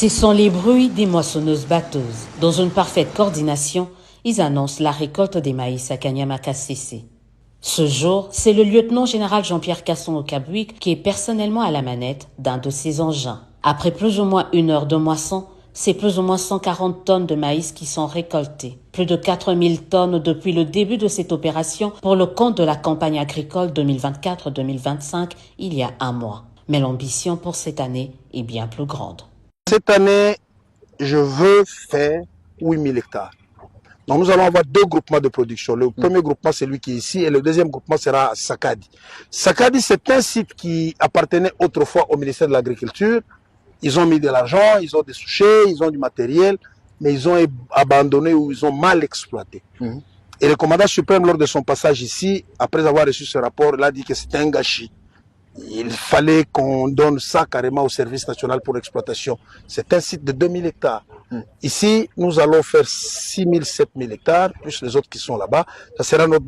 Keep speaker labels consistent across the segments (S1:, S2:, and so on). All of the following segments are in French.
S1: Ce sont les bruits des moissonneuses-batteuses. Dans une parfaite coordination, ils annoncent la récolte des maïs à Kanyama-Kassese. Ce jour, c'est le lieutenant-général Jean-Pierre Kasson-Okabouik qui est personnellement à la manette d'un de ces engins. Après plus ou moins 1 heure de moisson, c'est plus ou moins 140 tonnes de maïs qui sont récoltées. Plus de 4000 tonnes depuis le début de cette opération pour le compte de la campagne agricole 2024-2025 il y a 1 mois. Mais l'ambition pour cette année est bien plus grande.
S2: Cette année, je veux faire 8000 hectares. Donc nous allons avoir 2 groupements de production. Le premier groupement, c'est lui qui est ici, et le deuxième groupement sera à Sakadi. Sakadi, c'est un site qui appartenait autrefois au ministère de l'Agriculture. Ils ont mis de l'argent, ils ont des souchets, ils ont du matériel, mais ils ont abandonné ou ils ont mal exploité. Et le commandant suprême, lors de son passage ici, après avoir reçu ce rapport, il a dit que c'était un gâchis. Il fallait qu'on donne ça carrément au service national pour l'exploitation. C'est un site de 2000 hectares. Ici, nous allons faire 6000, 7000 hectares, plus les autres qui sont là-bas. Ça sera notre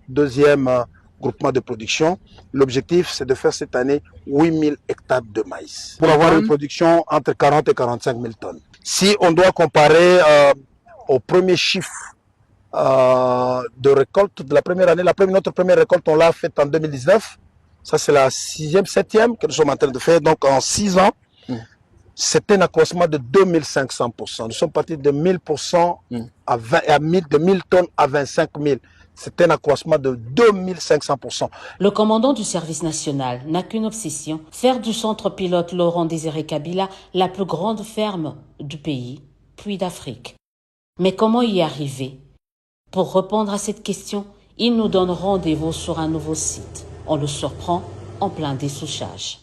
S2: deuxième groupement de production. L'objectif, c'est de faire cette année 8000 hectares de maïs pour avoir une production entre 40 et 45 000 tonnes. Si on doit comparer au premier chiffre de récolte de la première année, notre première récolte, on l'a faite en 2019. Ça, c'est la 6e, 7e que nous sommes en train de faire. Donc, en 6 ans, c'était un accroissement de 2500%. Nous sommes partis de 1000% de 1000 tonnes à 25 000. C'était un accroissement de 2500%.
S1: Le commandant du service national n'a qu'une obsession, faire du centre pilote Laurent Désiré Kabila la plus grande ferme du pays, puis d'Afrique. Mais comment y arriver? Pour répondre à cette question, il nous donne rendez-vous sur un nouveau site. On le surprend en plein dessouchage.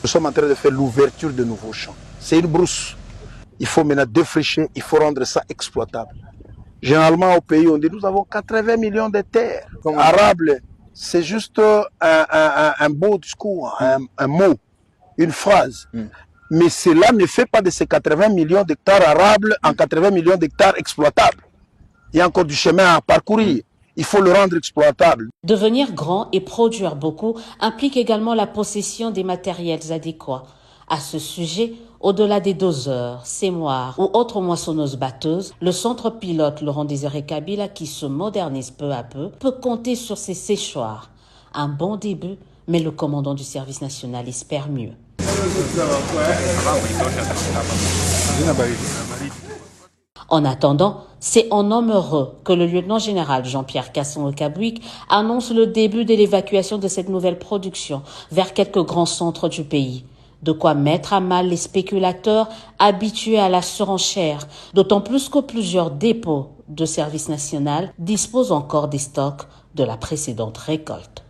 S2: Nous sommes en train de faire l'ouverture de nouveaux champs. C'est une brousse. Il faut maintenant défricher, il faut rendre ça exploitable. Généralement au pays, on dit nous avons 80 millions de terres arables. C'est juste un beau discours, un mot, une phrase. Mais cela ne fait pas de ces 80 millions d'hectares arables en 80 millions d'hectares exploitables. Il y a encore du chemin à parcourir. Il faut le rendre exploitable.
S1: Devenir grand et produire beaucoup implique également la possession des matériels adéquats. À ce sujet, au-delà des doseurs, sémoirs ou autres moissonneuses-batteuses, le centre pilote Laurent Désiré Kabila, qui se modernise peu à peu, peut compter sur ses séchoirs. Un bon début, mais le commandant du service national espère mieux. En attendant, c'est en homme heureux que le lieutenant-général Jean-Pierre Kasson-Okabouik annonce le début de l'évacuation de cette nouvelle production vers quelques grands centres du pays. De quoi mettre à mal les spéculateurs habitués à la surenchère, d'autant plus que plusieurs dépôts de service national disposent encore des stocks de la précédente récolte.